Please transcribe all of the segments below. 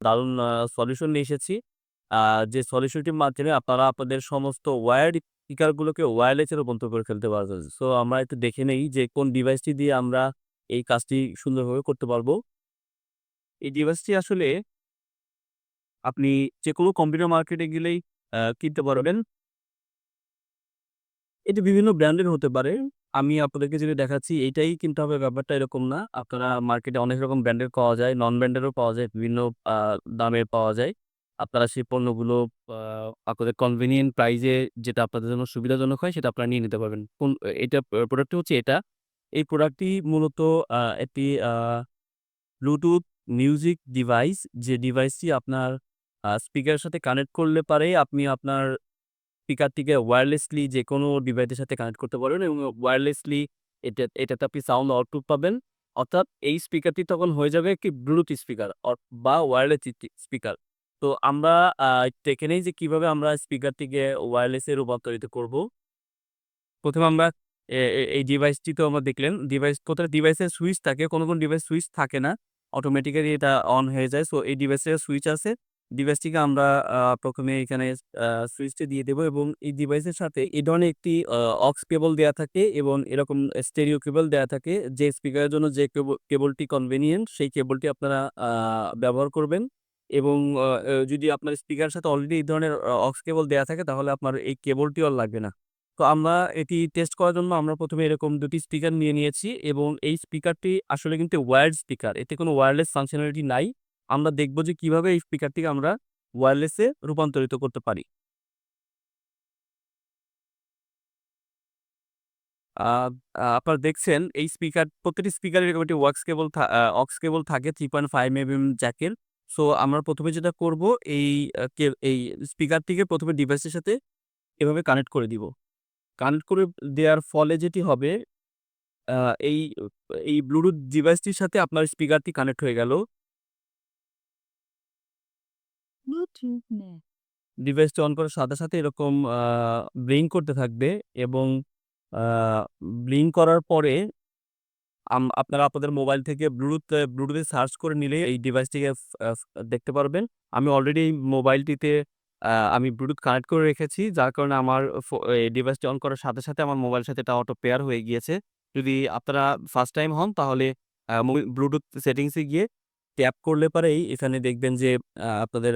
দারুণ সলিউশন নিয়ে এসেছি। আ যে সলিউশনটির মাধ্যমে আপনারা আপনাদের সমস্ত ওয়ারড স্পিকার গুলোকে ওয়্যারলেস এ রূপান্তর করে ফেলতে পারবেন। সো আমরা একটু দেখে নেই যে কোন ডিভাইসটি দিয়ে আমরা এই কাজটি সুন্দরভাবে করতে পারবো। এই ডিভাইসটি আসলে আপনি যেকোনো কম্পিউটার মার্কেটে গেলেই কিনতে পারবেন। এটি বিভিন্ন ব্র্যান্ডের হতে পারে। আমি আপনাদেরকে যেটা দেখাচ্ছি এইটাই কিনতে হবে ব্যাপারটা এরকম না। আপনারা মার্কেটে অনেক রকম ব্র্যান্ডের পাওয়া যায়, নন ব্র্যান্ডেরও পাওয়া যায়, বিভিন্ন আ দামে পাওয়া যায়। আপনারা সেই পণ্যগুলো আ আপনাদের কনভেনিয়েন্ট প্রাইস এ যেটা আপনাদের জন্য সুবিধাজনক হয় সেটা আপনারা নিয়ে নিতে পারবেন। এটা প্রোডাক্টটি হচ্ছে এটা। এই প্রোডাক্টটি মূলত একটি ব্লুটুথ মিউজিক ডিভাইস, যে ডিভাইসটি আপনার স্পিকারের সাথে কানেক্ট করলে পারে আপনি আপনার স্পিকারটিকে ওয়্যারলেসলি যেকোনো ডিভাইসের সাথে কানেক্ট করতে পারবেন এবং ওয়্যারলেসলি এটাতে আপনি সাউন্ড আউটপুট পাবেন। অর্থাৎ এই স্পিকারটি তখন হয়ে যাবে একটি ব্লুটুথ স্পিকার বা ওয়্যারলেস স্পিকার। তো আমরা দেখে নেই যে কিভাবে আমরা স্পিকারটিকে ওয়্যারলেসে রূপান্তরিত করব। ১ম আমরা এ এ এই ডিভাইসটি তো আমরা দেখলেন। প্রত্যেকটা ডিভাইসের সুইচ থাকে। কোন ডিভাইস সুইচ থাকে না। অটোমেটিক্যালি এটা অন হয়ে যায়। সো এই ডিভাইসের সুইচ আছে। ডিভাইসটিকে আমরা ১ম এ এখানে আ সুইচটি দিয়ে দেব এবং এই ডিভাইসের সাথে এই ধরনের একটি অক্স কেবল দেয়া থাকে এবং এরকম স্টেরিও কেবল দেয়া থাকে। যে স্পিকারের জন্য যে কেবলটি কনভেনিয়েন্ট সেই কেবলটি আপনারা আ ব্যবহার করবেন এবং যদি আপনার স্পিকারের সাথে অলরেডি এই ধরনের অক্স কেবল দেয়া থাকে তাহলে আপনার এই কেবলটিও আর লাগবে না। তো আমরা এটি টেস্ট করার জন্য আমরা ১ম এ এরকম ২ টি স্পিকার নিয়ে নিয়েছি এবং এই স্পিকারটি আসলে কিন্তু ওয়্যার্ড স্পিকার। এতে কোনো ওয়্যারলেস ফাংশনালিটি নাই। আমরা দেখব যে কিভাবে এই স্পিকারটিকে আমরা ওয়্যারলেস এ রূপান্তরিত করতে পারি। আ আ আপনারা দেখছেন এই প্রত্যেকটি স্পিকারের এরকম একটি অক্স কেবল থাকে 3.5 জ্যাকের। সো আমরা ১ম এ যেটা করব এই এই স্পিকারটিকে ১ম এ ডিভাইসের সাথে এভাবে কানেক্ট করে দিব। কানেক্ট করে দেওয়ার ফলে যেটি হবে আ এই এই ব্লুটুথ ডিভাইসটির সাথে আপনার স্পিকারটি কানেক্ট হয়ে গেল। ব্লুটুথ নে ডিভাইসটি অন করার সাথে, সাথে এরকম ব্লিং করতে থাকবে এবং আ ব্লিং করার পরে আপনারা আপনাদের মোবাইল থেকে ব্লুটুথে সার্চ করে নিলে এই ডিভাইসটিকে ফ আ ফ দেখতে পারবেন। আমি অলরেডি এই মোবাইলটিতে আমি ব্লুটুথ কানেক্ট করে রেখেছি। যার কারণে আমার এই ডিভাইসটি অন করার সাথে, সাথে আমার মোবাইলের সাথে এটা অটো পেয়ার হয়ে গিয়েছে। যদি আপনারা ফার্স্ট টাইম হন তাহলে ব্লুটুথ সেটিংস এ গিয়ে ট্যাপ করলে পারেই এখানে দেখবেন যে আপনাদের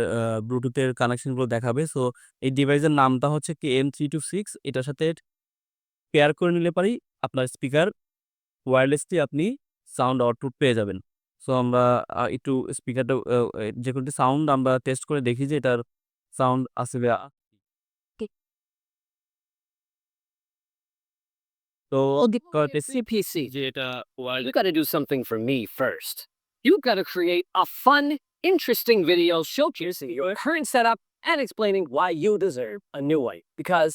ব্লুটুথের কানেকশন গুলো দেখাবে। সো এই ডিভাইসের নামটা হচ্ছে KM326, এটার সাথে পেয়ার করে নিলে পারেই আপনার স্পিকার ওয়্যারলেসলি আপনি সাউন্ড আউটপুট পেয়ে যাবেন। সো আমরা একটু স্পিকারটা যেকোনো একটি সাউন্ড আমরা টেস্ট করে দেখি যে এটার সাউন্ড আসলে কে তো Oh, before you test CPC, যে এটা ওয়ারলে you got to do something for me first. You got to create a fun, interesting video showcasing your current setup and explaining why you deserve a new one. Because